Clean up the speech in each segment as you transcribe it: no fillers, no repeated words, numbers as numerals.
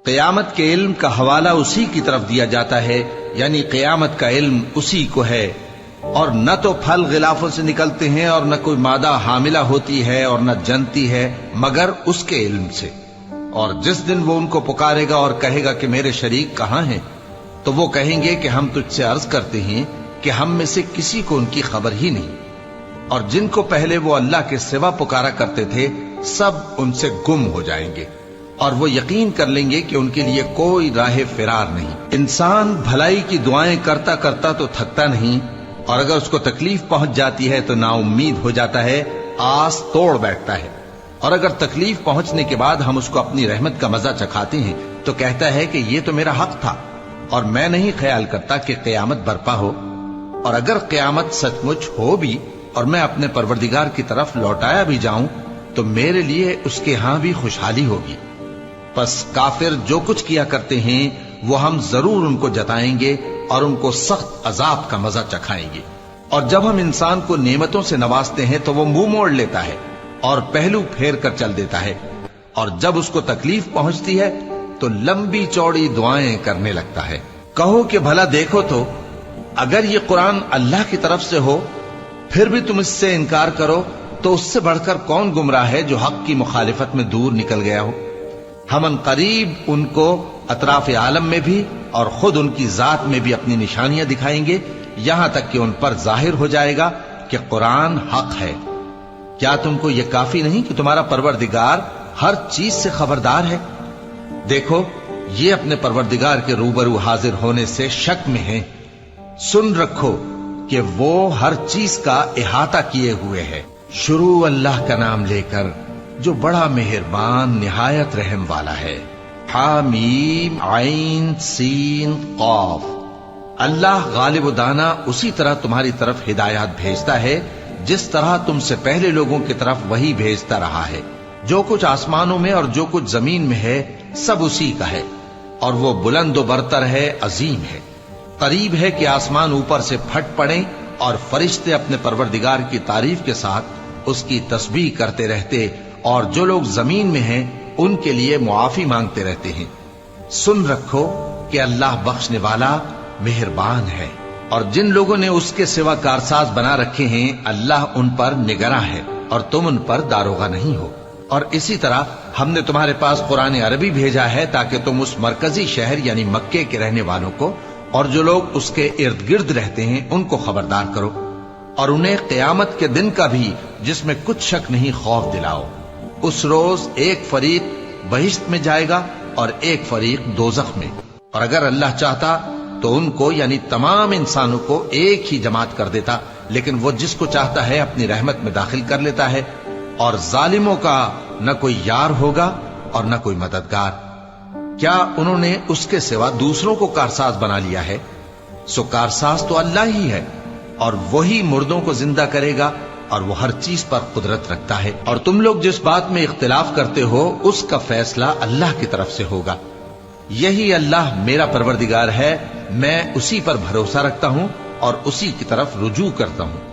قیامت کے علم کا حوالہ اسی کی طرف دیا جاتا ہے، یعنی قیامت کا علم اسی کو ہے، اور نہ تو پھل غلافوں سے نکلتے ہیں اور نہ کوئی مادہ حاملہ ہوتی ہے اور نہ جنتی ہے مگر اس کے علم سے۔ اور جس دن وہ ان کو پکارے گا اور کہے گا کہ میرے شریک کہاں ہیں، تو وہ کہیں گے کہ ہم تجھ سے عرض کرتے ہیں کہ ہم میں سے کسی کو ان کی خبر ہی نہیں، اور جن کو پہلے وہ اللہ کے سوا پکارا کرتے تھے سب ان سے گم ہو جائیں گے، اور وہ یقین کر لیں گے کہ ان کے لیے کوئی راہ فرار نہیں۔ انسان بھلائی کی دعائیں کرتا کرتا تو تھکتا نہیں، اور اگر اس کو تکلیف پہنچ جاتی ہے تو نا امید ہو جاتا ہے، آس توڑ بیٹھتا ہے، اور اگر تکلیف پہنچنے کے بعد ہم اس کو اپنی رحمت کا مزہ چکھاتے ہیں تو کہتا ہے کہ یہ تو میرا حق تھا اور میں نہیں خیال کرتا کہ قیامت برپا ہو۔ اور اگر قیامت سچ مچ ہو بھی اور میں اپنے پروردگار کی طرف لوٹایا بھی جاؤں تو میرے لیے اس کے ہاں بھی خوشحالی ہوگی۔ پس کافر جو کچھ کیا کرتے ہیں وہ ہم ضرور ان کو جتائیں گے اور ان کو سخت عذاب کا مزہ چکھائیں گے۔ اور جب ہم انسان کو نعمتوں سے نوازتے ہیں تو وہ منہ موڑ لیتا ہے اور پہلو پھیر کر چل دیتا ہے، اور جب اس کو تکلیف پہنچتی ہے تو لمبی چوڑی دعائیں کرنے لگتا ہے۔ کہو کہ بھلا دیکھو تو اگر یہ قرآن اللہ کی طرف سے ہو پھر بھی تم اس سے انکار کرو تو اس سے بڑھ کر کون گمراہ ہے جو حق کی مخالفت میں دور نکل گیا ہو۔ ہم ان قریب ان کو اطراف عالم میں بھی اور خود ان کی ذات میں بھی اپنی نشانیاں دکھائیں گے، یہاں تک کہ ان پر ظاہر ہو جائے گا کہ قرآن حق ہے۔ کیا تم کو یہ کافی نہیں کہ تمہارا پروردگار ہر چیز سے خبردار ہے؟ دیکھو یہ اپنے پروردگار کے روبرو حاضر ہونے سے شک میں ہیں۔ سن رکھو کہ وہ ہر چیز کا احاطہ کیے ہوئے ہے۔ شروع اللہ کا نام لے کر جو بڑا مہربان نہایت رحم والا ہے۔ حامیم عین سین قاف۔ اللہ غالب و دانا اسی طرح تمہاری طرف ہدایات بھیجتا ہے جس طرح تم سے پہلے لوگوں کی طرف وہی بھیجتا رہا ہے۔ جو کچھ آسمانوں میں اور جو کچھ زمین میں ہے سب اسی کا ہے، اور وہ بلند و برتر ہے، عظیم ہے۔ قریب ہے کہ آسمان اوپر سے پھٹ پڑیں اور فرشتے اپنے پروردگار کی تعریف کے ساتھ اس کی تسبیح کرتے رہتے، اور جو لوگ زمین میں ہیں ان کے لیے معافی مانگتے رہتے ہیں۔ سن رکھو کہ اللہ بخشنے والا مہربان ہے، اور جن لوگوں نے اس کے سوا کارساز بنا رکھے ہیں اللہ ان پر نگراں ہے اور تم ان پر داروغہ نہیں ہو۔ اور اسی طرح ہم نے تمہارے پاس قرآن عربی بھیجا ہے تاکہ تم اس مرکزی شہر یعنی مکے کے رہنے والوں کو اور جو لوگ اس کے ارد گرد رہتے ہیں ان کو خبردار کرو، اور انہیں قیامت کے دن کا بھی جس میں کچھ شک نہیں خوف دلاؤ۔ اس روز ایک فریق بہشت میں جائے گا اور ایک فریق دوزخ میں، اور اگر اللہ چاہتا تو ان کو یعنی تمام انسانوں کو ایک ہی جماعت کر دیتا، لیکن وہ جس کو چاہتا ہے اپنی رحمت میں داخل کر لیتا ہے، اور ظالموں کا نہ کوئی یار ہوگا اور نہ کوئی مددگار۔ کیا انہوں نے اس کے سوا دوسروں کو کارساز بنا لیا ہے؟ سو کارساز تو اللہ ہی ہے، اور وہی مردوں کو زندہ کرے گا، اور وہ ہر چیز پر قدرت رکھتا ہے۔ اور تم لوگ جس بات میں اختلاف کرتے ہو اس کا فیصلہ اللہ کی طرف سے ہوگا۔ یہی اللہ میرا پروردگار ہے، میں اسی پر بھروسہ رکھتا ہوں اور اسی کی طرف رجوع کرتا ہوں۔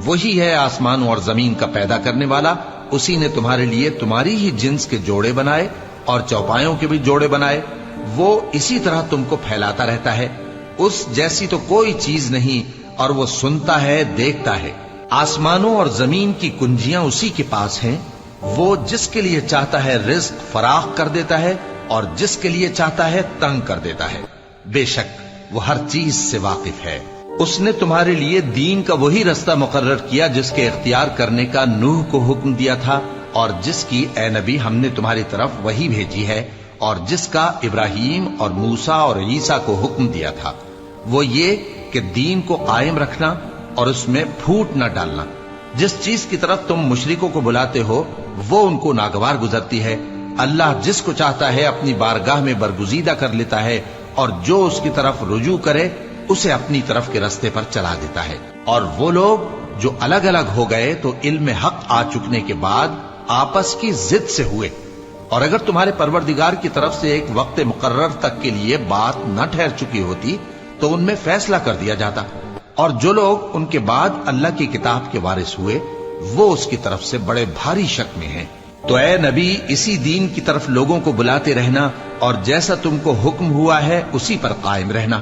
وہی ہے آسمانوں اور زمین کا پیدا کرنے والا، اسی نے تمہارے لیے تمہاری ہی جنس کے جوڑے بنائے اور چوپایوں کے بھی جوڑے بنائے۔ وہ اسی طرح تم کو پھیلاتا رہتا ہے، اس جیسی تو کوئی چیز نہیں، اور وہ سنتا ہے، دیکھتا ہے۔ آسمانوں اور زمین کی کنجیاں اسی کے پاس ہیں، وہ جس کے لیے چاہتا ہے رزق فراخ کر دیتا ہے اور جس کے لیے چاہتا ہے تنگ کر دیتا ہے۔ بے شک وہ ہر چیز سے واقف ہے۔ اس نے تمہارے لیے دین کا وہی رستہ مقرر کیا جس کے اختیار کرنے کا نوح کو حکم دیا تھا، اور جس کی اے نبی ہم نے تمہاری طرف وہی بھیجی ہے، اور جس کا ابراہیم اور موسیٰ اور عیسیٰ کو حکم دیا تھا، وہ یہ کہ دین کو قائم رکھنا اور اس میں پھوٹ نہ ڈالنا۔ جس چیز کی طرف تم مشرکوں کو بلاتے ہو وہ ان کو ناگوار گزرتی ہے۔ اللہ جس کو چاہتا ہے اپنی بارگاہ میں برگزیدہ کر لیتا ہے، اور جو اس کی طرف رجوع کرے اسے اپنی طرف کے رستے پر چلا دیتا ہے۔ اور وہ لوگ جو الگ الگ ہو گئے تو علم حق آ چکنے کے بعد آپس کی ضد سے ہوئے، اور اگر تمہارے پروردگار کی طرف سے ایک وقت مقرر تک کے لیے بات نہ ٹھہر چکی ہوتی تو ان میں فیصلہ کر دیا جاتا، اور جو لوگ ان کے بعد اللہ کی کتاب کے وارث ہوئے وہ اس کی طرف سے بڑے بھاری شک میں ہیں۔ تو اے نبی اسی دین کی طرف لوگوں کو بلاتے رہنا اور جیسا تم کو حکم ہوا ہے اسی پر قائم رہنا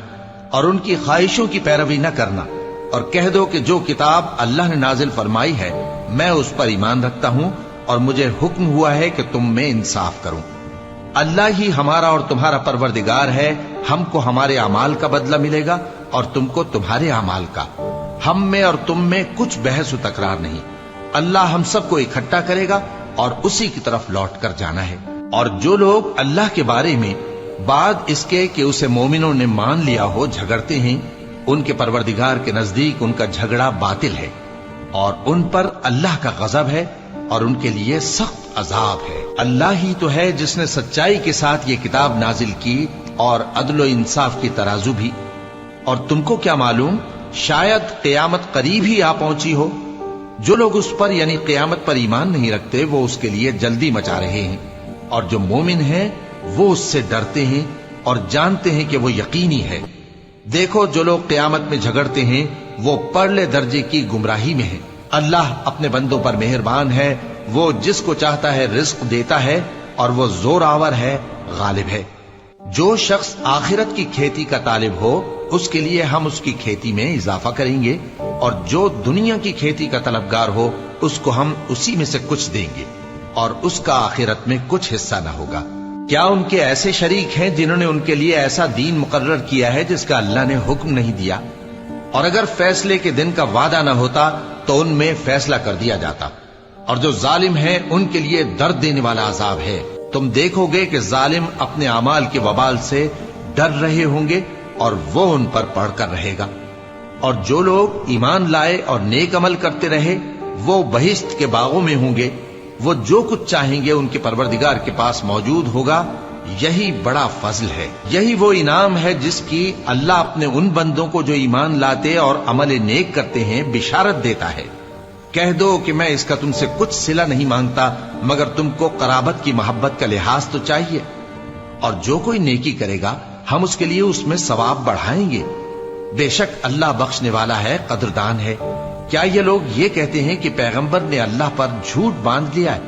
اور ان کی خواہشوں کی پیروی نہ کرنا، اور کہہ دو کہ جو کتاب اللہ نے نازل فرمائی ہے میں اس پر ایمان رکھتا ہوں اور مجھے حکم ہوا ہے کہ تم میں انصاف کروں۔ اللہ ہی ہمارا اور تمہارا پروردگار ہے، ہم کو ہمارے اعمال کا بدلہ ملے گا اور تم کو تمہارے اعمال کا، ہم میں اور تم میں کچھ بحث و تکرار نہیں۔ اللہ ہم سب کو اکٹھا کرے گا اور اسی کی طرف لوٹ کر جانا ہے۔ اور جو لوگ اللہ کے بارے میں بعد اس کے کہ اسے مومنوں نے مان لیا ہو جھگڑتے ہیں، ان کے پروردگار کے نزدیک ان کا جھگڑا باطل ہے اور ان پر اللہ کا غضب ہے اور ان کے لیے سخت عذاب ہے۔ اللہ ہی تو ہے جس نے سچائی کے ساتھ یہ کتاب نازل کی اور عدل و انصاف کی ترازو بھی۔ اور تم کو کیا معلوم، شاید قیامت قریب ہی آ پہنچی ہو۔ جو لوگ اس پر یعنی قیامت پر ایمان نہیں رکھتے وہ اس کے لیے جلدی مچا رہے ہیں، اور جو مومن ہیں وہ اس سے ڈرتے ہیں اور جانتے ہیں کہ وہ یقینی ہے۔ دیکھو جو لوگ قیامت میں جھگڑتے ہیں وہ پرلے درجے کی گمراہی میں ہیں۔ اللہ اپنے بندوں پر مہربان ہے، وہ جس کو چاہتا ہے رزق دیتا ہے اور وہ زور آور ہے، غالب ہے۔ جو شخص آخرت کی کھیتی کا طالب ہو اس کے لیے ہم اس کی کھیتی میں اضافہ کریں گے، اور جو دنیا کی کھیتی کا طلبگار ہو اس کو ہم اسی میں سے کچھ دیں گے اور اس کا آخرت میں کچھ حصہ نہ ہوگا۔ کیا ان کے ایسے شریک ہیں جنہوں نے ان کے لیے ایسا دین مقرر کیا ہے جس کا اللہ نے حکم نہیں دیا؟ اور اگر فیصلے کے دن کا وعدہ نہ ہوتا تو ان میں فیصلہ کر دیا جاتا، اور جو ظالم ہیں ان کے لیے درد دینے والا عذاب ہے۔ تم دیکھو گے کہ ظالم اپنے اعمال کے وبال سے ڈر رہے ہوں گے اور وہ ان پر پڑھ کر رہے گا۔ اور جو لوگ ایمان لائے اور نیک عمل کرتے رہے وہ بہشت کے باغوں میں ہوں گے، وہ جو کچھ چاہیں گے ان کے پروردگار کے پاس موجود ہوگا۔ یہی بڑا فضل ہے، یہی وہ انعام ہے جس کی اللہ اپنے ان بندوں کو جو ایمان لاتے اور عمل نیک کرتے ہیں بشارت دیتا ہے۔ کہہ دو کہ میں اس کا تم سے کچھ صلہ نہیں مانگتا مگر تم کو قرابت کی محبت کا لحاظ تو چاہیے، اور جو کوئی نیکی کرے گا ہم اس کے لیے اس میں ثواب بڑھائیں گے۔ بے شک اللہ بخشنے والا ہے، قدردان ہے۔ کیا یہ لوگ یہ کہتے ہیں کہ پیغمبر نے اللہ پر جھوٹ باندھ لیا ہے؟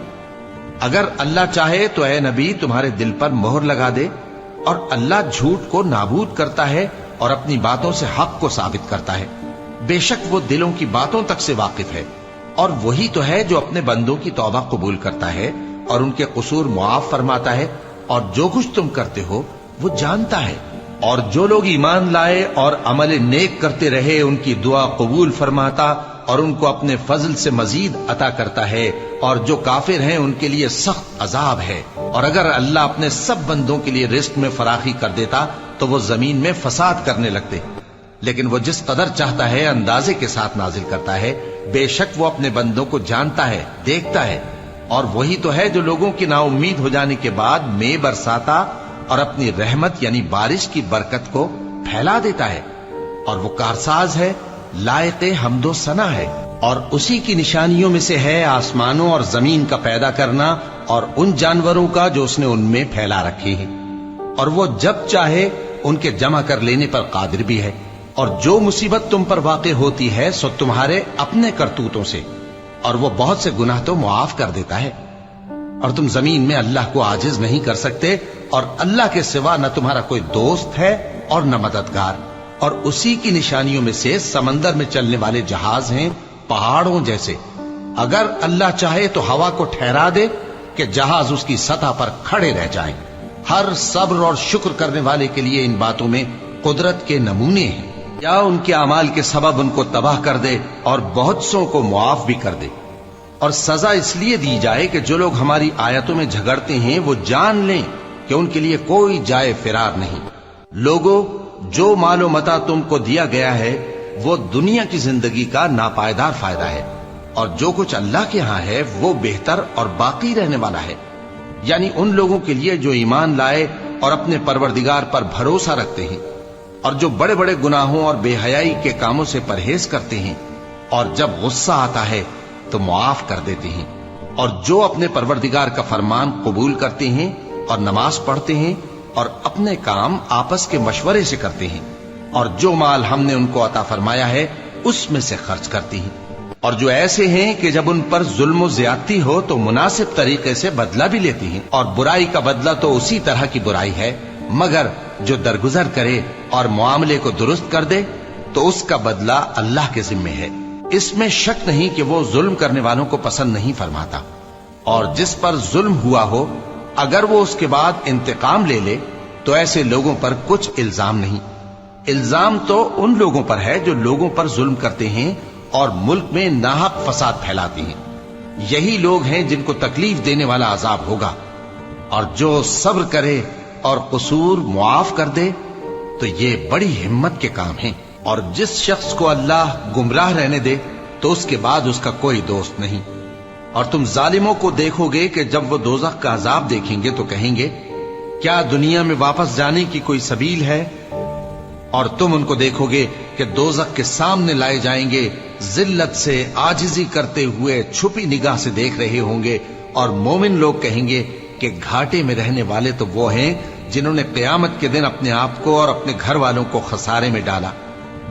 اگر اللہ چاہے تو اے نبی تمہارے دل پر مہر لگا دے، اور اللہ جھوٹ کو نابود کرتا ہے اور اپنی باتوں سے حق کو ثابت کرتا ہے۔ بے شک وہ دلوں کی باتوں تک سے واقف ہے، اور وہی تو ہے جو اپنے بندوں کی توبہ قبول کرتا ہے اور ان کے قصور معاف فرماتا ہے، اور جو کچھ تم کرتے ہو وہ جانتا ہے۔ اور جو لوگ ایمان لائے اور عمل نیک کرتے رہے ان کی دعا قبول فرماتا اور ان کو اپنے فضل سے مزید عطا کرتا ہے، اور جو کافر ہیں ان کے لیے سخت عذاب ہے۔ اور اگر اللہ اپنے سب بندوں کے لیے رزق میں فراخی کر دیتا تو وہ زمین میں فساد کرنے لگتے، لیکن وہ جس قدر چاہتا ہے اندازے کے ساتھ نازل کرتا ہے۔ بے شک وہ اپنے بندوں کو جانتا ہے، دیکھتا ہے، اور وہی تو ہے جو لوگوں کی نا امید ہو جانے کے بعد مے برساتا اور اپنی رحمت یعنی بارش کی برکت کو پھیلا دیتا ہے، اور وہ کارساز ہے، لائق حمد و ثنا ہے۔ اور اسی کی نشانیوں میں سے ہے آسمانوں اور زمین کا پیدا کرنا اور ان جانوروں کا جو اس نے ان میں پھیلا رکھے ہیں، اور وہ جب چاہے ان کے جمع کر لینے پر قادر بھی ہے۔ اور جو مصیبت تم پر واقع ہوتی ہے سو تمہارے اپنے کرتوتوں سے، اور وہ بہت سے گناہ تو معاف کر دیتا ہے۔ اور تم زمین میں اللہ کو عاجز نہیں کر سکتے، اور اللہ کے سوا نہ تمہارا کوئی دوست ہے اور نہ مددگار۔ اور اسی کی نشانیوں میں سے سمندر میں چلنے والے جہاز ہیں پہاڑوں جیسے۔ اگر اللہ چاہے تو ہوا کو ٹھہرا دے کہ جہاز اس کی سطح پر کھڑے رہ جائیں۔ ہر صبر اور شکر کرنے والے کے لیے ان باتوں میں قدرت کے نمونے ہیں۔ یا ان کے اعمال کے سبب ان کو تباہ کر دے اور بہت سو کو معاف بھی کر دے۔ اور سزا اس لیے دی جائے کہ جو لوگ ہماری آیتوں میں جھگڑتے ہیں وہ جان لیں کہ ان کے لیے کوئی جائے فرار نہیں۔ لوگوں، جو مال و متاع تم کو دیا گیا ہے وہ دنیا کی زندگی کا ناپائیدار فائدہ ہے، اور جو کچھ اللہ کے ہاں ہے وہ بہتر اور باقی رہنے والا ہے، یعنی ان لوگوں کے لیے جو ایمان لائے اور اپنے پروردگار پر بھروسہ رکھتے ہیں، اور جو بڑے بڑے گناہوں اور بے حیائی کے کاموں سے پرہیز کرتے ہیں، اور جب غصہ آتا ہے تو معاف کر دیتے ہیں، اور جو اپنے پروردگار کا فرمان قبول کرتے ہیں اور نماز پڑھتے ہیں اور اپنے کام آپس کے مشورے سے کرتے ہیں، اور جو مال ہم نے ان کو عطا فرمایا ہے اس میں سے خرچ کرتے ہیں۔ اور جو ایسے ہیں کہ جب ان پر ظلم و زیادتی ہو تو مناسب طریقے سے بدلہ بھی لیتی ہیں، اور برائی کا بدلہ تو اسی طرح کی برائی ہے، مگر جو درگزر کرے اور معاملے کو درست کر دے تو اس کا بدلہ اللہ کے ذمے ہے۔ اس میں شک نہیں کہ وہ ظلم کرنے والوں کو پسند نہیں فرماتا، اور جس پر ظلم ہوا ہو اگر وہ اس کے بعد انتقام لے لے تو ایسے لوگوں پر کچھ الزام نہیں۔ الزام تو ان لوگوں پر ہے جو لوگوں پر ظلم کرتے ہیں اور ملک میں ناحق فساد پھیلاتے ہیں، یہی لوگ ہیں جن کو تکلیف دینے والا عذاب ہوگا۔ اور جو صبر کرے اور قصور معاف کر دے تو یہ بڑی ہمت کے کام ہیں۔ اور جس شخص کو اللہ گمراہ رہنے دے تو اس کے بعد اس کا کوئی دوست نہیں۔ اور تم ظالموں کو دیکھو گے کہ جب وہ دوزخ کا عذاب دیکھیں گے تو کہیں گے کیا دنیا میں واپس جانے کی کوئی سبیل ہے؟ اور تم ان کو دیکھو گے کہ دوزخ کے سامنے لائے جائیں گے، ذلت سے عاجزی کرتے ہوئے چھپی نگاہ سے دیکھ رہے ہوں گے، اور مومن لوگ کہیں گے کہ گھاٹے میں رہنے والے تو وہ ہیں جنہوں نے قیامت کے دن اپنے آپ کو اور اپنے گھر والوں کو خسارے میں ڈالا۔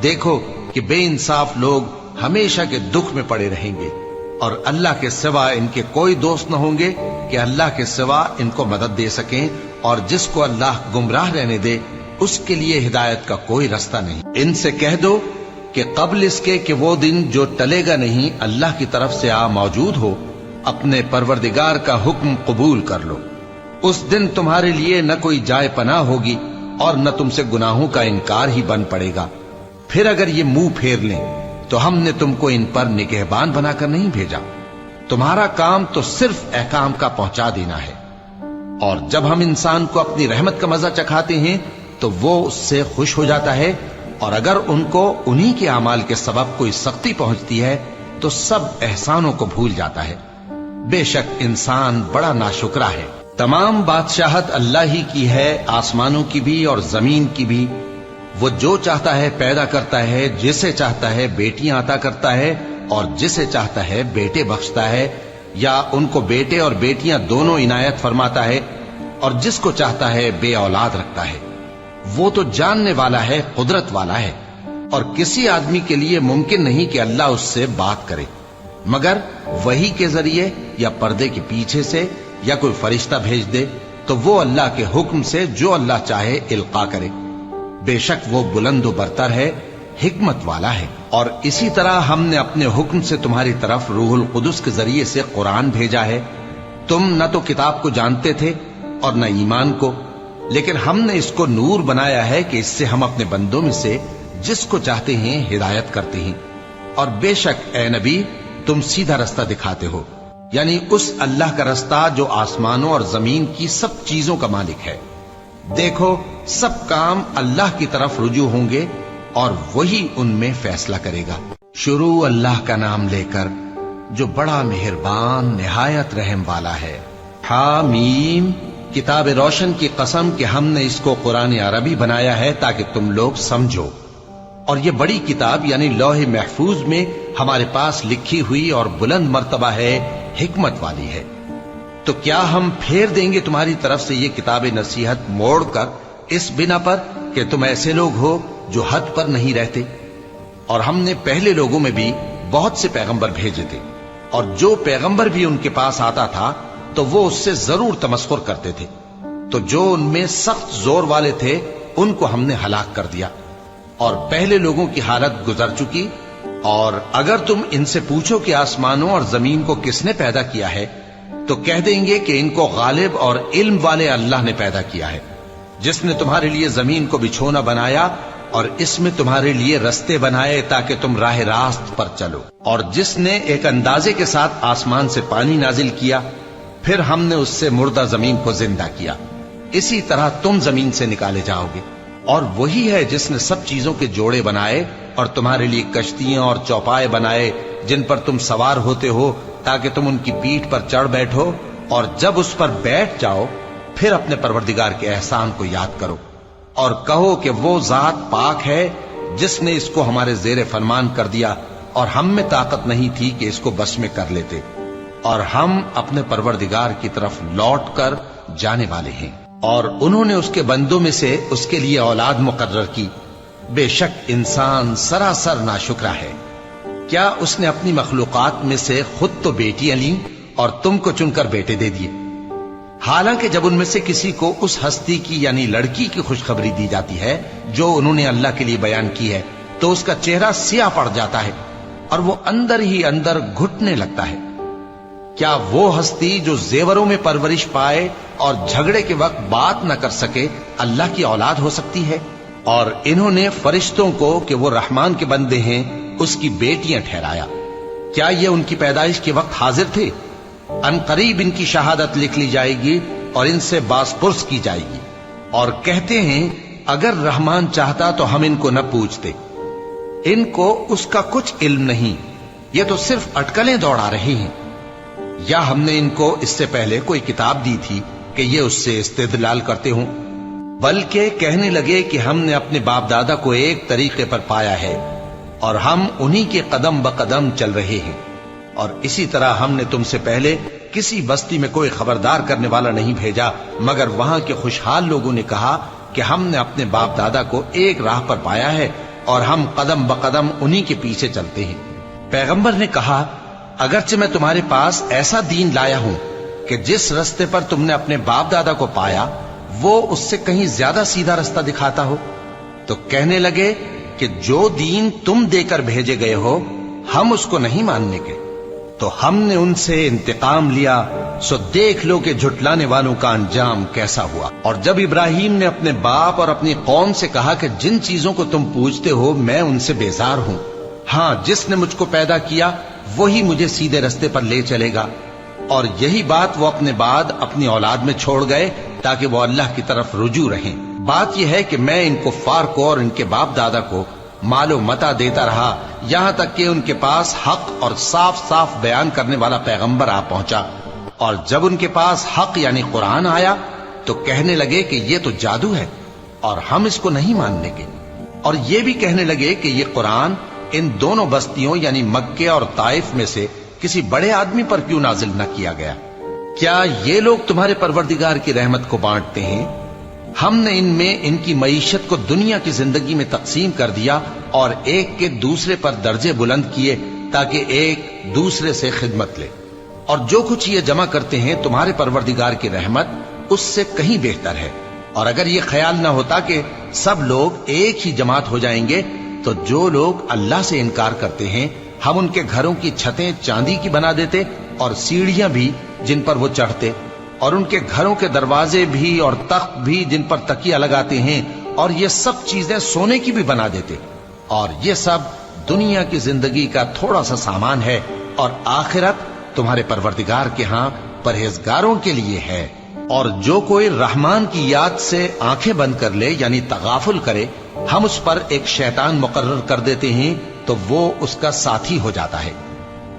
دیکھو کہ بے انصاف لوگ ہمیشہ کے دکھ میں پڑے رہیں گے، اور اللہ کے سوا ان کے کوئی دوست نہ ہوں گے کہ اللہ کے سوا ان کو مدد دے سکیں، اور جس کو اللہ گمراہ رہنے دے اس کے لیے ہدایت کا کوئی رستہ نہیں۔ ان سے کہہ دو کہ قبل اس کے کہ وہ دن جو ٹلے گا نہیں اللہ کی طرف سے آ موجود ہو، اپنے پروردگار کا حکم قبول کر لو۔ اس دن تمہارے لیے نہ کوئی جائے پناہ ہوگی اور نہ تم سے گناہوں کا انکار ہی بن پڑے گا۔ پھر اگر یہ منہ پھیر لیں تو ہم نے تم کو ان پر نگہبان بنا کر نہیں بھیجا، تمہارا کام تو صرف احکام کا پہنچا دینا ہے۔ اور جب ہم انسان کو اپنی رحمت کا مزہ چکھاتے ہیں تو وہ اس سے خوش ہو جاتا ہے، اور اگر ان کو انہی کے اعمال کے سبب کوئی سختی پہنچتی ہے تو سب احسانوں کو بھول جاتا ہے۔ بے شک انسان بڑا ناشکرا ہے۔ تمام بادشاہت اللہ ہی کی ہے، آسمانوں کی بھی اور زمین کی بھی۔ وہ جو چاہتا ہے پیدا کرتا ہے، جسے چاہتا ہے بیٹیاں عطا کرتا ہے اور جسے چاہتا ہے بیٹے بخشتا ہے، یا ان کو بیٹے اور بیٹیاں دونوں عنایت فرماتا ہے، اور جس کو چاہتا ہے بے اولاد رکھتا ہے۔ وہ تو جاننے والا ہے، قدرت والا ہے، اور کسی آدمی کے لیے ممکن نہیں کہ اللہ اس سے بات کرے مگر وحی کے ذریعے یا پردے کے پیچھے سے، یا کوئی فرشتہ بھیج دے تو وہ اللہ کے حکم سے جو اللہ چاہے القا کرے۔ بے شک وہ بلند و برتر ہے، حکمت والا ہے۔ اور اسی طرح ہم نے اپنے حکم سے تمہاری طرف روح القدس کے ذریعے سے قرآن بھیجا ہے۔ تم نہ تو کتاب کو جانتے تھے اور نہ ایمان کو، لیکن ہم نے اس کو نور بنایا ہے کہ اس سے ہم اپنے بندوں میں سے جس کو چاہتے ہیں ہدایت کرتے ہیں۔ اور بے شک اے نبی تم سیدھا رستہ دکھاتے ہو، یعنی اس اللہ کا رستہ جو آسمانوں اور زمین کی سب چیزوں کا مالک ہے۔ دیکھو سب کام اللہ کی طرف رجوع ہوں گے اور وہی ان میں فیصلہ کرے گا۔ شروع اللہ کا نام لے کر جو بڑا مہربان نہایت رحم والا ہے۔ حامیم، کتاب روشن کی قسم کہ ہم نے اس کو قرآن عربی بنایا ہے تاکہ تم لوگ سمجھو، اور یہ بڑی کتاب یعنی لوح محفوظ میں ہمارے پاس لکھی ہوئی اور بلند مرتبہ ہے، حکمت والی ہے۔ تو کیا ہم پھیر دیں گے تمہاری طرف سے یہ کتاب نصیحت موڑ کر اس بنا پر کہ تم ایسے لوگ ہو جو حد پر نہیں رہتے؟ اور ہم نے پہلے لوگوں میں بھی بہت سے پیغمبر بھیجے تھے، اور جو پیغمبر بھی ان کے پاس آتا تھا تو وہ اس سے ضرور تمسخر کرتے تھے، تو جو ان میں سخت زور والے تھے ان کو ہم نے ہلاک کر دیا، اور پہلے لوگوں کی حالت گزر چکی۔ اور اگر تم ان سے پوچھو کہ آسمانوں اور زمین کو کس نے پیدا کیا ہے تو کہہ دیں گے کہ ان کو غالب اور علم والے اللہ نے پیدا کیا ہے، جس نے تمہارے لیے زمین کو بچھونا بنایا اور اس میں تمہارے لیے رستے بنائے تاکہ تم راہ راست پر چلو، اور جس نے ایک اندازے کے ساتھ آسمان سے پانی نازل کیا، پھر ہم نے اس سے مردہ زمین کو زندہ کیا، اسی طرح تم زمین سے نکالے جاؤ گے۔ اور وہی ہے جس نے سب چیزوں کے جوڑے بنائے اور تمہارے لیے کشتیاں اور چوپائے بنائے جن پر تم سوار ہوتے ہو تاکہ تم ان کی پیٹھ پر چڑھ بیٹھو، اور جب اس پر بیٹھ جاؤ پھر اپنے پروردگار کے احسان کو یاد کرو اور کہو کہ وہ ذات پاک ہے جس نے اس کو ہمارے زیر فرمان کر دیا اور ہم میں طاقت نہیں تھی کہ اس کو بس میں کر لیتے، اور ہم اپنے پروردگار کی طرف لوٹ کر جانے والے ہیں۔ اور انہوں نے اس کے بندوں میں سے اس کے لیے اولاد مقرر کی، بے شک انسان سراسر ناشکرا ہے۔ کیا اس نے اپنی مخلوقات میں سے خود تو بیٹیاں لیں اور تم کو چن کر بیٹے دے دیے؟ حالانکہ جب ان میں سے کسی کو اس ہستی کی یعنی لڑکی کی خوشخبری دی جاتی ہے جو انہوں نے اللہ کے لیے بیان کی ہے تو اس کا چہرہ سیاہ پڑ جاتا ہے اور وہ اندر ہی اندر گھٹنے لگتا ہے۔ کیا وہ ہستی جو زیوروں میں پرورش پائے اور جھگڑے کے وقت بات نہ کر سکے اللہ کی اولاد ہو سکتی ہے؟ اور انہوں نے فرشتوں کو کہ وہ رحمان کے بندے ہیں اس کی بیٹیاں ٹھہرایا۔ کیا یہ ان کی پیدائش کے وقت حاضر تھے؟ ان قریب ان کی شہادت لکھ لی جائے گی اور ان سے باز پرس کی جائے گی، اور کہتے ہیں اگر رحمان چاہتا تو ہم ان کو نہ پوچھتے۔ ان کو اس کا کچھ علم نہیں، یہ تو صرف اٹکلیں دوڑا رہے ہیں۔ یا ہم نے ان کو اس سے پہلے کوئی کتاب دی تھی کہ یہ اس سے استدلال کرتے ہوں؟ بلکہ کہنے لگے کہ ہم نے اپنے باپ دادا کو ایک طریقے پر پایا ہے اور ہم انہی کے قدم بقدم چل رہے ہیں، اور اسی طرح ہم نے تم سے پہلے کسی بستی میں کوئی خبردار کرنے والا نہیں بھیجا مگر وہاں کے خوشحال لوگوں نے کہا کہ ہم نے اپنے باپ دادا کو ایک راہ پر پایا ہے اور ہم قدم بقدم انہی کے پیچھے چلتے ہیں۔ پیغمبر نے کہا اگرچہ میں تمہارے پاس ایسا دین لایا ہوں کہ جس رستے پر تم نے اپنے باپ دادا کو پایا وہ اس سے کہیں زیادہ سیدھا رستہ دکھاتا ہو، تو کہنے لگے کہ جو دین تم دے کر بھیجے گئے ہو ہم اس کو نہیں ماننے کے، تو ہم نے ان سے انتقام لیا، سو دیکھ لو کہ جھٹلانے والوں کا انجام کیسا ہوا۔ اور جب ابراہیم نے اپنے باپ اور اپنی قوم سے کہا کہ جن چیزوں کو تم پوجتے ہو میں ان سے بیزار ہوں، ہاں جس نے مجھ کو پیدا کیا وہی مجھے سیدھے رستے پر لے چلے گا، اور یہی بات وہ اپنے بعد اپنی اولاد میں چھوڑ گئے تاکہ وہ اللہ کی طرف رجوع رہیں۔ بات یہ ہے کہ میں ان کفار کو اور ان کے باپ دادا کو مال و متاع دیتا رہا یہاں تک کہ ان کے پاس حق اور صاف صاف بیان کرنے والا پیغمبر آ پہنچا، اور جب ان کے پاس حق یعنی قرآن آیا تو کہنے لگے کہ یہ تو جادو ہے اور ہم اس کو نہیں ماننے کے، اور یہ بھی کہنے لگے کہ یہ قرآن ان دونوں بستیوں یعنی مکے اور طائف میں سے کسی بڑے آدمی پر کیوں نازل نہ کیا گیا؟ کیا یہ لوگ تمہارے پروردگار کی رحمت کو بانٹتے ہیں؟ ہم نے ان میں ان کی معیشت کو دنیا کی زندگی میں تقسیم کر دیا اور ایک کے دوسرے پر درجے بلند کیے تاکہ ایک دوسرے سے خدمت لے، اور جو کچھ یہ جمع کرتے ہیں تمہارے پروردگار کی رحمت اس سے کہیں بہتر ہے۔ اور اگر یہ خیال نہ ہوتا کہ سب لوگ ایک ہی جماعت ہو جائیں گے تو جو لوگ اللہ سے انکار کرتے ہیں ہم ان کے گھروں کی چھتیں چاندی کی بنا دیتے اور سیڑھیاں بھی جن پر وہ چڑھتے، اور ان کے گھروں کے دروازے بھی اور تخت بھی جن پر تکیہ لگاتے ہیں، اور یہ سب چیزیں سونے کی بھی بنا دیتے، اور یہ سب دنیا کی زندگی کا تھوڑا سا سامان ہے، اور آخرت تمہارے پروردگار کے ہاں پرہیزگاروں کے لیے ہے۔ اور جو کوئی رحمان کی یاد سے آنکھیں بند کر لے یعنی تغافل کرے ہم اس پر ایک شیطان مقرر کر دیتے ہیں تو وہ اس کا ساتھی ہو جاتا ہے،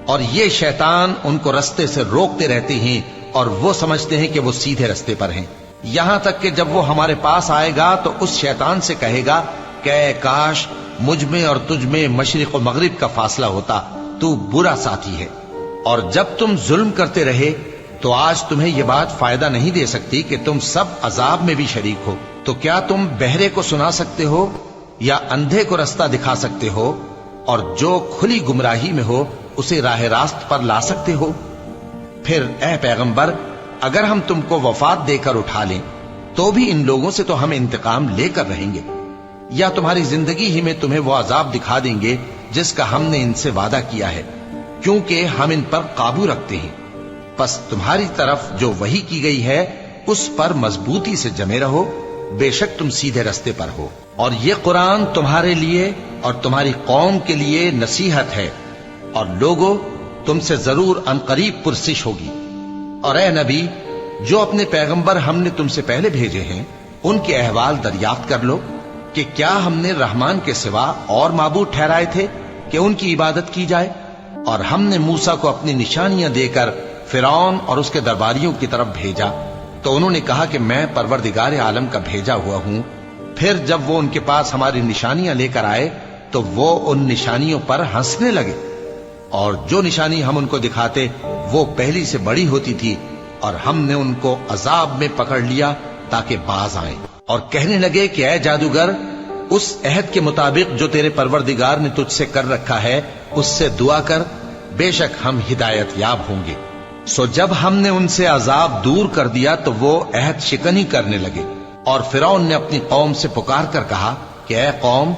اور یہ شیطان ان کو رستے سے روکتے رہتے ہیں اور وہ سمجھتے ہیں کہ وہ سیدھے رستے پر ہیں، یہاں تک کہ جب وہ ہمارے پاس آئے گا تو اس شیطان سے کہے گا کہ اے کاش مجھ میں اور تجھ میں مشرق و مغرب کا فاصلہ ہوتا، تو برا ساتھی ہے۔ اور جب تم ظلم کرتے رہے تو آج تمہیں یہ بات فائدہ نہیں دے سکتی کہ تم سب عذاب میں بھی شریک ہو، تو کیا تم بہرے کو سنا سکتے ہو یا اندھے کو رستہ دکھا سکتے ہو، اور جو کھلی گمراہی میں ہو اسے راہ راست پر لا سکتے ہو؟ پھر اے پیغمبر اگر ہم تم کو وفات دے کر اٹھا لیں تو بھی ان لوگوں سے تو ہم انتقام لے کر رہیں گے، یا تمہاری زندگی ہی میں تمہیں وہ عذاب دکھا دیں گے جس کا ہم نے ان سے وعدہ کیا ہے، کیونکہ ہم ان پر قابو رکھتے ہیں۔ پس تمہاری طرف جو وحی کی گئی ہے اس پر مضبوطی سے جمے رہو، بے شک تم سیدھے رستے پر ہو، اور یہ قرآن تمہارے لیے اور تمہاری قوم کے لیے نصیحت ہے، اور لوگوں تم سے ضرور ان قریب پرسش ہوگی۔ اور اے نبی جو اپنے پیغمبر ہم نے تم سے پہلے بھیجے ہیں ان کے احوال دریافت کر لو کہ کیا ہم نے رحمان کے سوا اور معبود ٹھہرائے تھے کہ ان کی عبادت کی جائے؟ اور ہم نے موسیٰ کو اپنی نشانیاں دے کر فرعون اور اس کے درباریوں کی طرف بھیجا تو انہوں نے کہا کہ میں پروردگار عالم کا بھیجا ہوا ہوں۔ پھر جب وہ ان کے پاس ہماری نشانیاں لے کر آئے تو وہ ان نشانیوں پر ہنسنے لگے، اور جو نشانی ہم ان کو دکھاتے وہ پہلی سے بڑی ہوتی تھی، اور ہم نے ان کو عذاب میں پکڑ لیا تاکہ باز آئیں، اور کہنے لگے کہ اے جادوگر اس عہد کے مطابق جو تیرے پروردگار نے تجھ سے کر رکھا ہے اس سے دعا کر، بے شک ہم ہدایت یاب ہوں گے۔ سو جب ہم نے ان سے عذاب دور کر دیا تو وہ عہد شکنی کرنے لگے، اور فرعون نے اپنی قوم سے پکار کر کہا کہ اے قوم،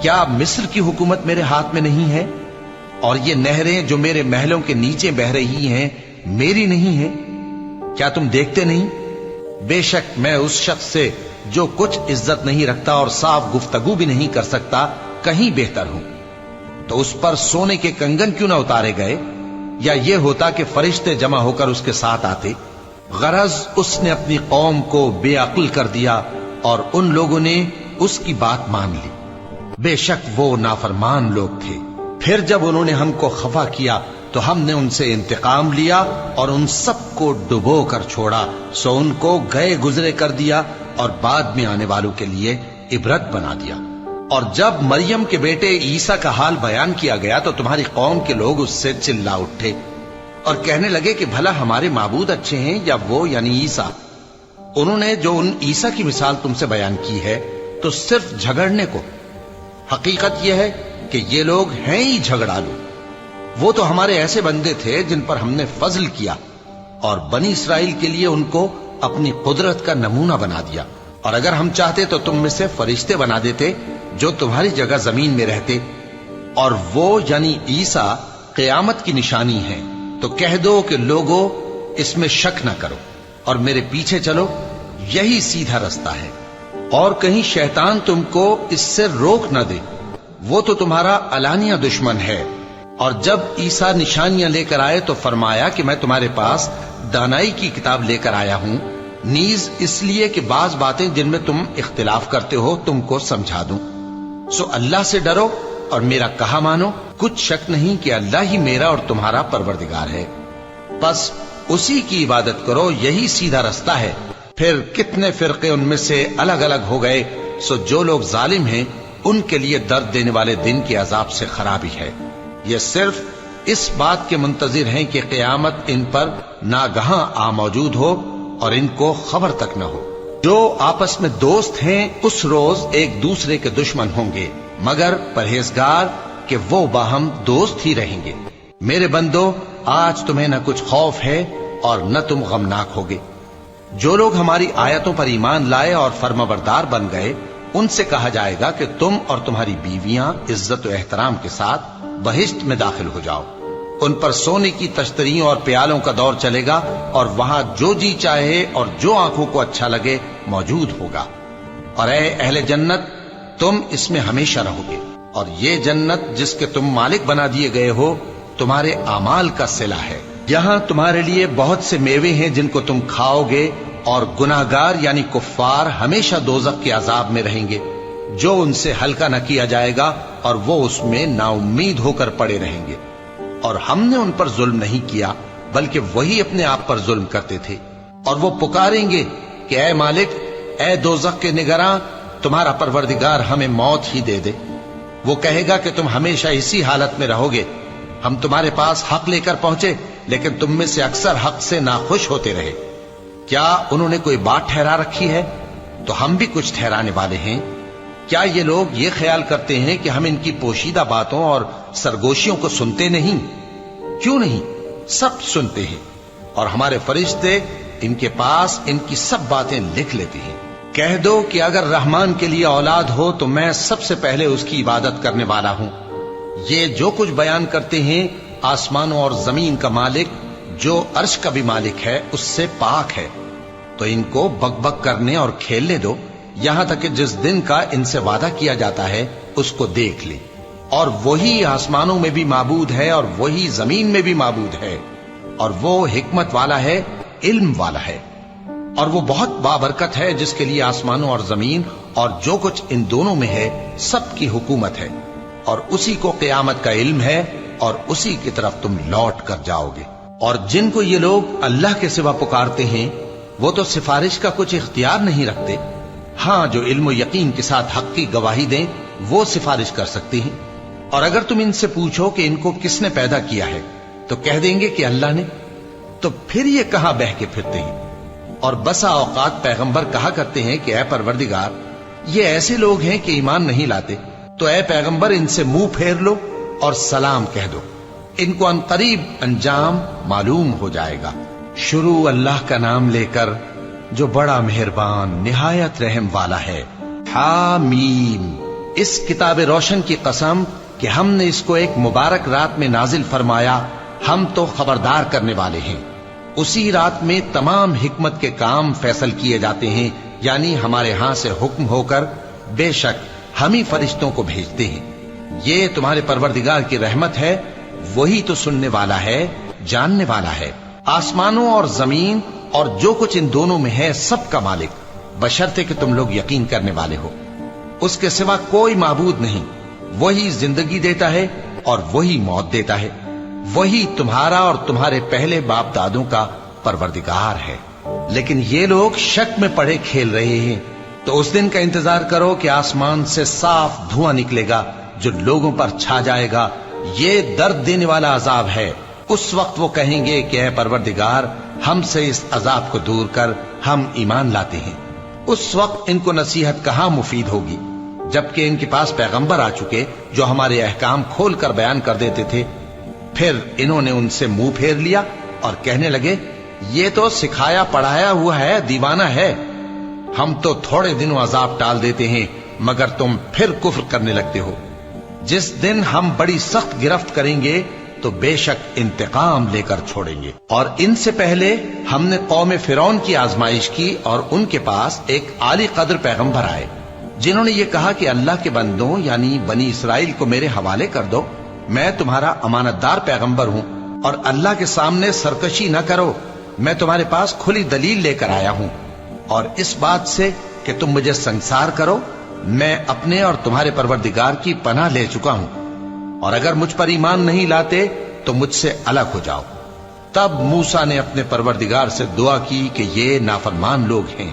کیا مصر کی حکومت میرے ہاتھ میں نہیں ہے؟ اور یہ نہریں جو میرے محلوں کے نیچے بہ رہی ہیں میری نہیں ہیں؟ کیا تم دیکھتے نہیں؟ بے شک میں اس شخص سے جو کچھ عزت نہیں رکھتا اور صاف گفتگو بھی نہیں کر سکتا کہیں بہتر ہوں۔ تو اس پر سونے کے کنگن کیوں نہ اتارے گئے، یا یہ ہوتا کہ فرشتے جمع ہو کر اس کے ساتھ آتے؟ غرض اس نے اپنی قوم کو بے عقل کر دیا اور ان لوگوں نے اس کی بات مان لی۔ بے شک وہ نافرمان لوگ تھے۔ پھر جب انہوں نے ہم کو خفا کیا تو ہم نے ان سے انتقام لیا اور ان سب کو ڈبو کر چھوڑا، سو ان کو گئے گزرے کر دیا اور بعد میں آنے والوں کے لیے عبرت بنا دیا۔ اور جب مریم کے بیٹے عیسیٰ کا حال بیان کیا گیا تو تمہاری قوم کے لوگ اس سے چلا اٹھے اور کہنے لگے کہ بھلا ہمارے معبود اچھے ہیں یا وہ یعنی عیسیٰ؟ انہوں نے جو ان عیسیٰ کی مثال تم سے بیان کی ہے تو صرف جھگڑنے کو۔ حقیقت یہ ہے کہ یہ لوگ ہیں ہی جھگڑالو۔ وہ تو ہمارے ایسے بندے تھے جن پر ہم نے فضل کیا، اور بنی اسرائیل کے لیے ان کو اپنی قدرت کا نمونہ بنا دیا۔ اور اگر ہم چاہتے تو تم میں سے فرشتے بنا دیتے جو تمہاری جگہ زمین میں رہتے، اور وہ یعنی عیسیٰ قیامت کی نشانی ہے۔ تو کہہ دو کہ لوگوں اس میں شک نہ کرو اور میرے پیچھے چلو، یہی سیدھا رستہ ہے، اور کہیں شیطان تم کو اس سے روک نہ دے، وہ تو تمہارا علانیہ دشمن ہے۔ اور جب عیسیٰ نشانیاں لے کر آئے تو فرمایا کہ میں تمہارے پاس دانائی کی کتاب لے کر آیا ہوں، نیز اس لیے کہ بعض باتیں جن میں تم اختلاف کرتے ہو تم کو سمجھا دوں۔ سو اللہ سے ڈرو اور میرا کہا مانو، کچھ شک نہیں کہ اللہ ہی میرا اور تمہارا پروردگار ہے، بس اسی کی عبادت کرو، یہی سیدھا رستہ ہے۔ پھر کتنے فرقے ان میں سے الگ الگ ہو گئے، سو جو لوگ ظالم ہیں ان کے لیے درد دینے والے دن کے عذاب سے خرابی ہے۔ یہ صرف اس بات کے منتظر ہیں کہ قیامت ان پر ناگہاں آ موجود ہو اور ان کو خبر تک نہ ہو۔ جو آپس میں دوست ہیں اس روز ایک دوسرے کے دشمن ہوں گے، مگر پرہیزگار کہ وہ باہم دوست ہی رہیں گے۔ میرے بندو، آج تمہیں نہ کچھ خوف ہے اور نہ تم غمناک ہوگے۔ جو لوگ ہماری آیتوں پر ایمان لائے اور فرمانبردار بن گئے ان سے کہا جائے گا کہ تم اور تمہاری بیویاں عزت و احترام کے ساتھ بہشت میں داخل ہو جاؤ۔ ان پر سونے کی تشتریوں اور پیالوں کا دور چلے گا، اور وہاں جو جی چاہے اور جو آنکھوں کو اچھا لگے موجود ہوگا۔ اور اے اہل جنت، تم اس میں ہمیشہ رہو گے، اور یہ جنت جس کے تم مالک بنا دیے گئے ہو تمہارے اعمال کا صلہ ہے۔ یہاں تمہارے لیے بہت سے میوے ہیں جن کو تم کھاؤ گے، اور گناہگار یعنی کفار ہمیشہ دوزخ کے عذاب میں رہیں گے، جو ان سے ہلکا نہ کیا جائے گا، اور وہ اس میں نا امید ہو کر پڑے رہیں گے۔ اور ہم نے ان پر ظلم نہیں کیا بلکہ وہی اپنے آپ پر ظلم کرتے تھے۔ اور وہ پکاریں گے کہ اے مالک، اے دوزخ کے نگراں، تمہارا پروردگار ہمیں موت ہی دے دے۔ وہ کہے گا کہ تم ہمیشہ اسی حالت میں رہو گے، ہم تمہارے پاس حق لے کر پہنچے لیکن تم میں سے اکثر حق سے ناخوش ہوتے رہے۔ کیا انہوں نے کوئی بات ٹھہرا رکھی ہے؟ تو ہم بھی کچھ ٹھہرانے والے ہیں۔ کیا یہ لوگ یہ خیال کرتے ہیں کہ ہم ان کی پوشیدہ باتوں اور سرگوشیوں کو سنتے نہیں؟ کیوں نہیں، سب سنتے ہیں، اور ہمارے فرشتے ان کے پاس ان کی سب باتیں لکھ لیتے ہیں۔ کہہ دو کہ اگر رحمان کے لیے اولاد ہو تو میں سب سے پہلے اس کی عبادت کرنے والا ہوں۔ یہ جو کچھ بیان کرتے ہیں آسمانوں اور زمین کا مالک جو عرش کا بھی مالک ہے اس سے پاک ہے، تو ان کو بک بک کرنے اور کھیلنے دو، یہاں تک کہ جس دن کا ان سے وعدہ کیا جاتا ہے اس کو دیکھ لیں۔ اور وہی آسمانوں میں بھی معبود ہے اور وہی زمین میں بھی معبود ہے، اور وہ حکمت والا ہے، علم والا ہے، اور وہ بہت بابرکت ہے جس کے لیے آسمانوں اور زمین اور جو کچھ ان دونوں میں ہے سب کی حکومت ہے، اور اسی کو قیامت کا علم ہے، اور اسی کی طرف تم لوٹ کر جاؤ گے۔ اور جن کو یہ لوگ اللہ کے سوا پکارتے ہیں وہ تو سفارش کا کچھ اختیار نہیں رکھتے، ہاں جو علم و یقین کے ساتھ حق کی گواہی دیں وہ سفارش کر سکتے ہیں۔ اور اگر تم ان سے پوچھو کہ ان کو کس نے پیدا کیا ہے تو کہہ دیں گے کہ اللہ نے، تو پھر یہ کہاں بہہ کے پھرتے ہیں۔ اور بسا اوقات پیغمبر کہا کرتے ہیں کہ اے پروردگار، یہ ایسے لوگ ہیں کہ ایمان نہیں لاتے، تو اے پیغمبر ان سے منہ پھیر لو اور سلام کہہ دو، ان کو عنقریب انجام معلوم ہو جائے گا۔ شروع اللہ کا نام لے کر جو بڑا مہربان نہایت رحم والا ہے۔ حامیم، اس کتاب روشن کی قسم کہ ہم نے اس کو ایک مبارک رات میں نازل فرمایا، ہم تو خبردار کرنے والے ہیں۔ اسی رات میں تمام حکمت کے کام فیصل کیے جاتے ہیں، یعنی ہمارے ہاں سے حکم ہو کر بے شک ہم ہی فرشتوں کو بھیجتے ہیں۔ یہ تمہارے پروردگار کی رحمت ہے، وہی تو سننے والا ہے، جاننے والا ہے۔ آسمانوں اور زمین اور جو کچھ ان دونوں میں ہے سب کا مالک، بشرطے کہ تم لوگ یقین کرنے والے ہو۔ اس کے سوا کوئی معبود نہیں، وہی زندگی دیتا ہے اور وہی موت دیتا ہے، وہی تمہارا اور تمہارے پہلے باپ دادوں کا پروردگار ہے۔ لیکن یہ لوگ شک میں پڑے کھیل رہے ہیں، تو اس دن کا انتظار کرو کہ آسمان سے صاف دھواں نکلے گا جو لوگوں پر چھا جائے گا، یہ درد دینے والا عذاب ہے۔ اس وقت وہ کہیں گے کہ اے پروردگار، ہم سے اس عذاب کو دور کر، ہم ایمان لاتے ہیں۔ اس وقت ان کو نصیحت کہاں مفید ہوگی، جبکہ ان کے پاس پیغمبر آ چکے جو ہمارے احکام کھول کر بیان کر دیتے تھے۔ پھر انہوں نے ان سے منہ پھیر لیا اور کہنے لگے، یہ تو سکھایا پڑھایا ہوا ہے، دیوانہ ہے، ہم تو تھوڑے دنوں عذاب ٹال دیتے ہیں مگر تم پھر کفر کرنے لگتے ہو۔ جس دن ہم بڑی سخت گرفت کریں گے تو بے شک انتقام لے کر چھوڑیں گے۔ اور ان سے پہلے ہم نے قوم فرعون کی آزمائش کی، اور ان کے پاس ایک عالی قدر پیغمبر آئے جنہوں نے یہ کہا کہ اللہ کے بندوں یعنی بنی اسرائیل کو میرے حوالے کر دو، میں تمہارا امانت دار پیغمبر ہوں، اور اللہ کے سامنے سرکشی نہ کرو، میں تمہارے پاس کھلی دلیل لے کر آیا ہوں، اور اس بات سے کہ تم مجھے سنسار کرو، میں اپنے اور تمہارے پروردگار کی پناہ لے چکا ہوں، اور اگر مجھ پر ایمان نہیں لاتے تو مجھ سے الگ ہو جاؤ۔ تب موسیٰ نے اپنے پروردگار سے دعا کی کہ یہ نافرمان لوگ ہیں۔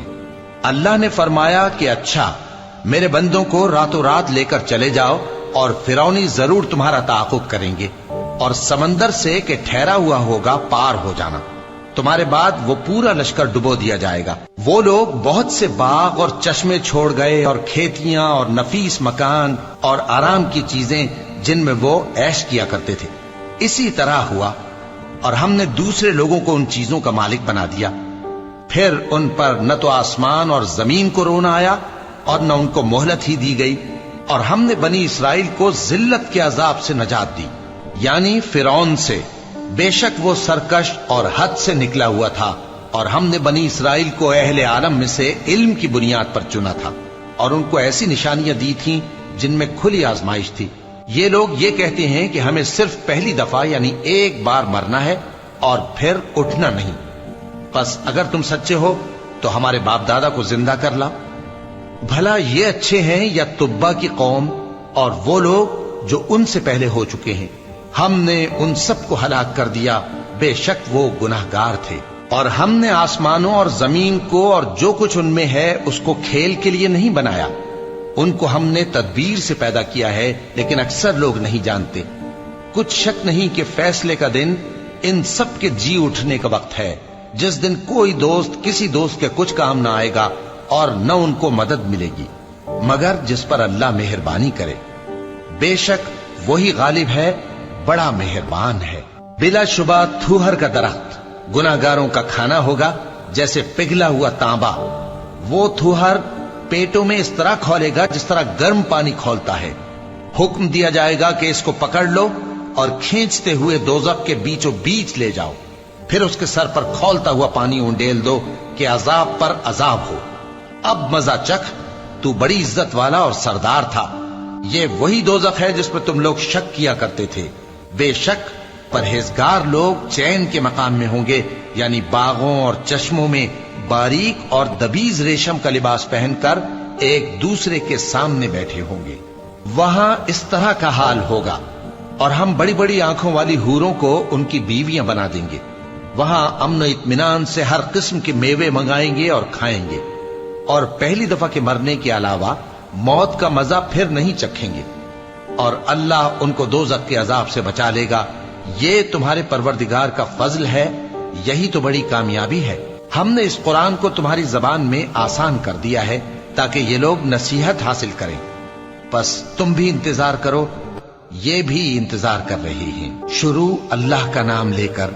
اللہ نے فرمایا کہ اچھا، میرے بندوں کو راتوں رات لے کر چلے جاؤ، اور فرعونی ضرور تمہارا تعاقب کریں گے، اور سمندر سے کہ ٹھہرا ہوا ہوگا پار ہو جانا، تمہارے بعد وہ پورا لشکر ڈبو دیا جائے گا۔ وہ لوگ بہت سے باغ اور چشمے چھوڑ گئے، اور کھیتیاں اور نفیس مکان اور آرام کی چیزیں جن میں وہ عیش کیا کرتے تھے۔ اسی طرح ہوا، اور ہم نے دوسرے لوگوں کو ان چیزوں کا مالک بنا دیا۔ پھر ان پر نہ تو آسمان اور زمین کو رونا آیا اور نہ ان کو مہلت ہی دی گئی، اور ہم نے بنی اسرائیل کو ذلت کے عذاب سے نجات دی، یعنی فرعون سے، بے شک وہ سرکش اور حد سے نکلا ہوا تھا، اور ہم نے بنی اسرائیل کو اہل عالم میں سے علم کی بنیاد پر چنا تھا، اور ان کو ایسی نشانیاں دی تھیں جن میں کھلی آزمائش تھی۔ یہ لوگ یہ کہتے ہیں کہ ہمیں صرف پہلی دفعہ یعنی ایک بار مرنا ہے اور پھر اٹھنا نہیں، پس اگر تم سچے ہو تو ہمارے باپ دادا کو زندہ کر لاؤ۔ بھلا یہ اچھے ہیں یا تبا کی قوم اور وہ لوگ جو ان سے پہلے ہو چکے ہیں؟ ہم نے ان سب کو ہلاک کر دیا، بے شک وہ گناہگار تھے۔ اور ہم نے آسمانوں اور زمین کو اور جو کچھ ان میں ہے اس کو کھیل کے لیے نہیں بنایا، ان کو ہم نے تدبیر سے پیدا کیا ہے، لیکن اکثر لوگ نہیں جانتے۔ کچھ شک نہیں کہ فیصلے کا دن ان سب کے جی اٹھنے کا وقت ہے، جس دن کوئی دوست کسی دوست کے کچھ کام نہ آئے گا اور نہ ان کو مدد ملے گی مگر جس پر اللہ مہربانی کرے۔ بے شک وہی غالب ہے، بڑا مہربان ہے۔ بلا شبہ تھوہر کا درخت گناہگاروں کا کھانا ہوگا، جیسے پگھلا ہوا تانبا۔ وہ تھوہر پیٹوں میں اس طرح کھولے گا جس طرح گرم پانی کھولتا ہے۔ حکم دیا جائے گا کہ اس کو پکڑ لو اور کھینچتے ہوئے دوزخ کے بیچوں بیچ لے جاؤ، پھر اس کے سر پر کھولتا ہوا پانی اونڈیل دو کہ عذاب پر عذاب ہو۔ اب مزہ چکھ، تو بڑی عزت والا اور سردار تھا۔ یہ وہی دوزخ ہے جس پر تم لوگ شک کیا کرتے تھے۔ بے شک پرہیزگار لوگ چین کے مقام میں ہوں گے، یعنی باغوں اور چشموں میں باریک اور دبیز ریشم کا لباس پہن کر ایک دوسرے کے سامنے بیٹھے ہوں گے۔ وہاں اس طرح کا حال ہوگا، اور ہم بڑی بڑی آنکھوں والی حوروں کو ان کی بیویاں بنا دیں گے۔ وہاں امن و اطمینان سے ہر قسم کے میوے منگائیں گے اور کھائیں گے، اور پہلی دفعہ کے مرنے کے علاوہ موت کا مزہ پھر نہیں چکھیں گے، اور اللہ ان کو دوزخ کے عذاب سے بچا لے گا۔ یہ تمہارے پروردگار کا فضل ہے، یہی تو بڑی کامیابی ہے۔ ہم نے اس قرآن کو تمہاری زبان میں آسان کر دیا ہے تاکہ یہ لوگ نصیحت حاصل کریں، پس تم بھی انتظار کرو، یہ بھی انتظار کر رہے ہیں۔ شروع اللہ کا نام لے کر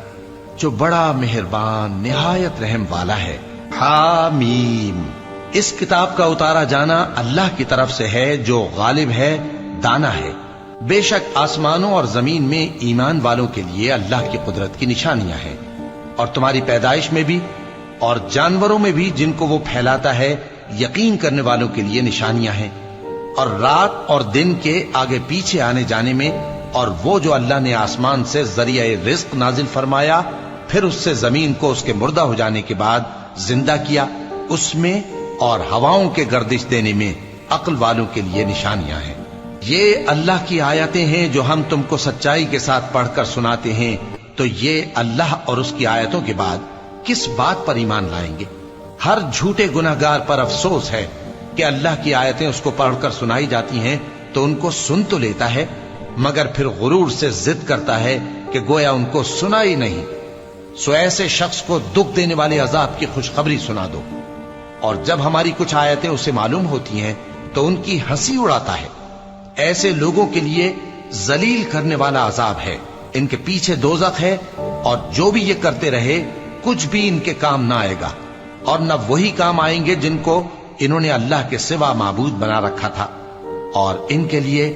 جو بڑا مہربان نہایت رحم والا ہے۔ حامیم۔ اس کتاب کا اتارا جانا اللہ کی طرف سے ہے جو غالب ہے، دانا ہے۔ بے شک آسمانوں اور زمین میں ایمان والوں کے لیے اللہ کی قدرت کی نشانیاں ہیں، اور تمہاری پیدائش میں بھی اور جانوروں میں بھی جن کو وہ پھیلاتا ہے یقین کرنے والوں کے لیے نشانیاں ہیں، اور رات اور دن کے آگے پیچھے آنے جانے میں، اور وہ جو اللہ نے آسمان سے ذریعہ رزق نازل فرمایا پھر اس سے زمین کو اس کے مردہ ہو جانے کے بعد زندہ کیا، اس میں اور ہواؤں کے گردش دینے میں عقل والوں کے لیے نشانیاں ہیں۔ یہ اللہ کی آیتیں ہیں جو ہم تم کو سچائی کے ساتھ پڑھ کر سناتے ہیں، تو یہ اللہ اور اس کی آیتوں کے بعد کس بات پر ایمان لائیں گے؟ ہر جھوٹے گناہگار پر افسوس ہے کہ اللہ کی آیتیں اس کو پڑھ کر سنائی جاتی ہیں تو ان کو سن تو لیتا ہے، مگر پھر غرور سے ضد کرتا ہے کہ گویا ان کو سنا ہی نہیں۔ سو ایسے شخص کو دکھ دینے والے عذاب کی خوشخبری سنا دو، اور جب ہماری کچھ آیتیں اسے معلوم ہوتی ہیں تو ان کی ہنسی اڑاتا ہے۔ ایسے لوگوں کے لیے ذلیل کرنے والا عذاب ہے، ان کے پیچھے دوزخ ہے، اور جو بھی یہ کرتے رہے کچھ بھی ان کے کام نہ آئے گا، اور نہ وہی کام آئیں گے جن کو انہوں نے اللہ کے سوا معبود بنا رکھا تھا، اور ان کے لیے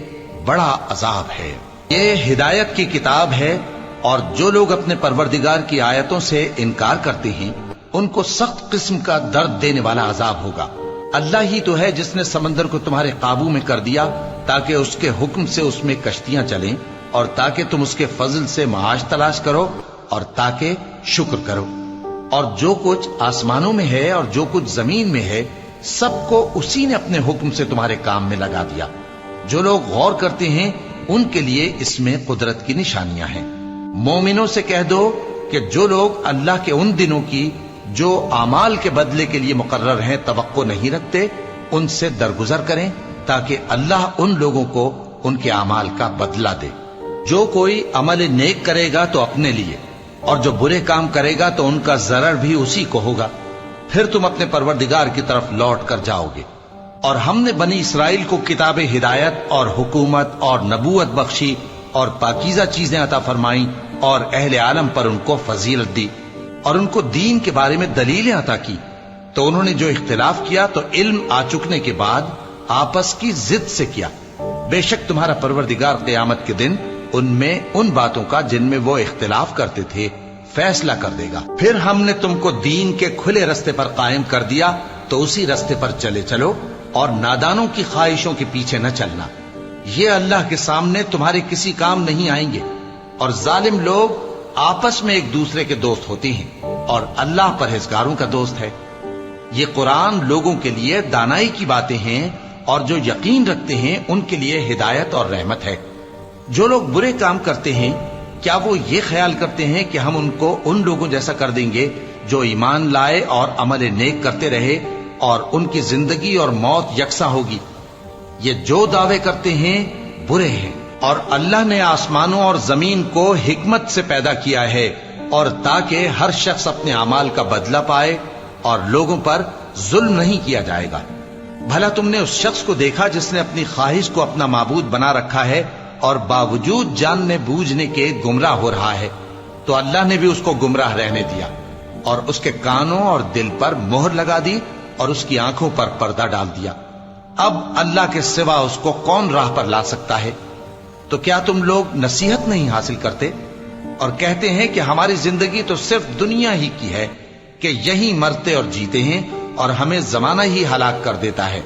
بڑا عذاب ہے۔ یہ ہدایت کی کتاب ہے، اور جو لوگ اپنے پروردگار کی آیتوں سے انکار کرتے ہیں ان کو سخت قسم کا درد دینے والا عذاب ہوگا۔ اللہ ہی تو ہے جس نے سمندر کو تمہارے قابو میں کر دیا تاکہ اس کے حکم سے اس میں کشتیاں چلیں، اور تاکہ تم اس کے فضل سے معاش تلاش کرو، اور تاکہ شکر کرو۔ اور جو کچھ آسمانوں میں ہے اور جو کچھ زمین میں ہے سب کو اسی نے اپنے حکم سے تمہارے کام میں لگا دیا۔ جو لوگ غور کرتے ہیں ان کے لیے اس میں قدرت کی نشانیاں ہیں۔ مومنوں سے کہہ دو کہ جو لوگ اللہ کے ان دنوں کی جو اعمال کے بدلے کے لیے مقرر ہیں توقع نہیں رکھتے ان سے درگزر کریں تاکہ اللہ ان لوگوں کو ان کے اعمال کا بدلہ دے۔ جو کوئی عمل نیک کرے گا تو اپنے لیے، اور جو برے کام کرے گا تو ان کا ضرر بھی اسی کو ہوگا، پھر تم اپنے پروردگار کی طرف لوٹ کر جاؤ گے۔ اور ہم نے بنی اسرائیل کو کتاب ہدایت اور حکومت اور نبوت بخشی اور پاکیزہ چیزیں عطا فرمائیں، اور اہل عالم پر ان کو فضیلت دی، اور ان کو دین کے بارے میں دلیلیں عطا کی، تو انہوں نے جو اختلاف کیا تو علم آ چکنے کے بعد آپس کی ضد سے کیا۔ بے شک تمہارا پروردگار قیامت کے دن ان میں ان باتوں کا جن میں وہ اختلاف کرتے تھے فیصلہ کر دے گا۔ پھر ہم نے تم کو دین کے کھلے رستے پر قائم کر دیا تو اسی رستے پر چلے چلو، اور نادانوں کی خواہشوں کے پیچھے نہ چلنا، یہ اللہ کے سامنے تمہارے کسی کام نہیں آئیں گے۔ اور ظالم لوگ آپس میں ایک دوسرے کے دوست ہوتے ہیں، اور اللہ پرہیزگاروں کا دوست ہے۔ یہ قرآن لوگوں کے لیے دانائی کی باتیں ہیں، اور جو یقین رکھتے ہیں ان کے لیے ہدایت اور رحمت ہے۔ جو لوگ برے کام کرتے ہیں کیا وہ یہ خیال کرتے ہیں کہ ہم ان کو ان لوگوں جیسا کر دیں گے جو ایمان لائے اور عمل نیک کرتے رہے اور ان کی زندگی اور موت یکساں ہوگی؟ یہ جو دعوے کرتے ہیں برے ہیں۔ اور اللہ نے آسمانوں اور زمین کو حکمت سے پیدا کیا ہے، اور تاکہ ہر شخص اپنے اعمال کا بدلہ پائے، اور لوگوں پر ظلم نہیں کیا جائے گا۔ بھلا تم نے اس شخص کو دیکھا جس نے اپنی خواہش کو اپنا معبود بنا رکھا ہے اور باوجود جاننے بوجھنے کے گمراہ ہو رہا ہے؟ تو اللہ نے بھی اس کو گمراہ رہنے دیا، اور اس کے کانوں اور دل پر مہر لگا دی، اور اس کی آنکھوں پر پردہ ڈال دیا۔ اب اللہ کے سوا اس کو کون راہ پر لا سکتا ہے؟ تو کیا تم لوگ نصیحت نہیں حاصل کرتے اور کہتے ہیں کہ ہماری زندگی تو صرف دنیا ہی کی ہے، کہ یہیں مرتے اور جیتے ہیں اور ہمیں زمانہ ہی ہلاک کر دیتا ہے،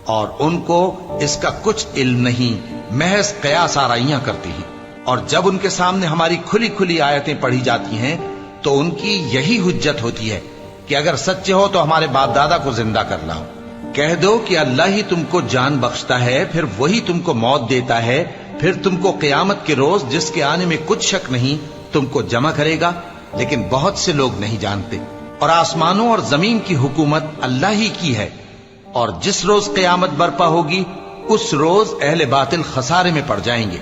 اور ان کو اس کا کچھ علم نہیں، محض قیاس آرائیاں کرتی ہیں۔ اور جب ان کے سامنے ہماری کھلی کھلی آیتیں پڑھی جاتی ہیں تو ان کی یہی حجت ہوتی ہے کہ اگر سچے ہو تو ہمارے باپ دادا کو زندہ کر لاؤ۔ کہہ دو کہ اللہ ہی تم کو جان بخشتا ہے، پھر وہی تم کو موت دیتا ہے، پھر تم کو قیامت کے روز جس کے آنے میں کچھ شک نہیں تم کو جمع کرے گا، لیکن بہت سے لوگ نہیں جانتے۔ اور آسمانوں اور زمین کی حکومت اللہ ہی کی ہے، اور جس روز قیامت برپا ہوگی اس روز اہل باطل خسارے میں پڑ جائیں گے،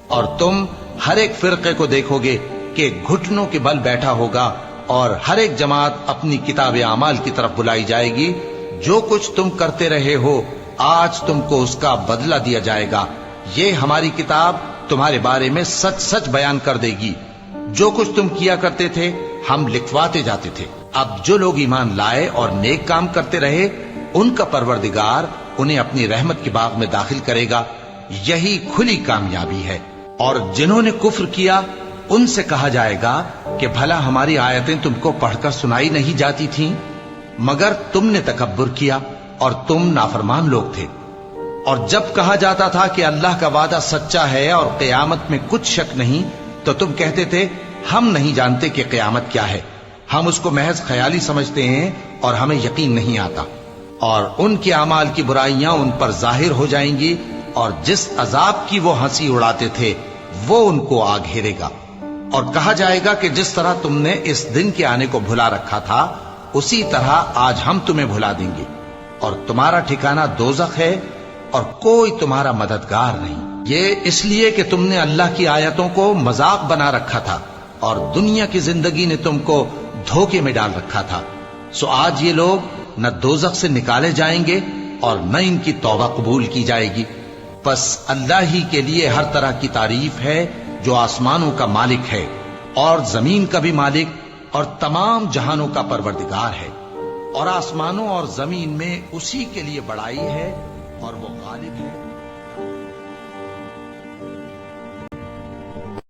اور تم ہر ایک فرقے کو دیکھو گے کہ گھٹنوں کے بل بیٹھا ہوگا، اور ہر ایک جماعت اپنی کتاب اعمال کی طرف بلائی جائے گی۔ جو کچھ تم کرتے رہے ہو آج تم کو اس کا بدلہ دیا جائے گا، یہ ہماری کتاب تمہارے بارے میں سچ سچ بیان کر دے گی. جو کچھ تم کیا کرتے تھے ہم لکھواتے جاتے تھے. اب جو لوگ ایمان لائے اور نیک کام کرتے رہے ان کا پروردگار انہیں اپنی رحمت کے باغ میں داخل کرے گا. یہی کھلی کامیابی ہے. اور جنہوں نے کفر کیا ان سے کہا جائے گا کہ بھلا ہماری آیتیں تم کو پڑھ کر سنائی نہیں جاتی تھیں؟ مگر تم نے تکبر کیا اور تم نافرمان لوگ تھے. اور جب کہا جاتا تھا کہ اللہ کا وعدہ سچا ہے اور قیامت میں کچھ شک نہیں تو تم کہتے تھے ہم نہیں جانتے کہ قیامت کیا ہے، ہم اس کو محض خیالی سمجھتے ہیں اور ہمیں یقین نہیں آتا. اور ان کے اعمال کی برائیاں ان پر ظاہر ہو جائیں گی اور جس عذاب کی وہ ہنسی اڑاتے تھے وہ ان کو آ گھیرے گا. اور کہا جائے گا کہ جس طرح تم نے اس دن کے آنے کو بھلا رکھا تھا اسی طرح آج ہم تمہیں بھلا دیں گے، اور تمہارا ٹھکانہ دوزخ ہے اور کوئی تمہارا مددگار نہیں. یہ اس لیے کہ تم نے اللہ کی آیتوں کو مذاق بنا رکھا تھا اور دنیا کی زندگی نے تم کو دھوکے میں ڈال رکھا تھا. سو آج یہ لوگ نہ دوزخ سے نکالے جائیں گے اور نہ ان کی توبہ قبول کی جائے گی. پس اللہ ہی کے لیے ہر طرح کی تعریف ہے جو آسمانوں کا مالک ہے اور زمین کا بھی مالک اور تمام جہانوں کا پروردگار ہے. اور آسمانوں اور زمین میں اسی کے لیے بڑائی ہے اور وہ غالب ہے.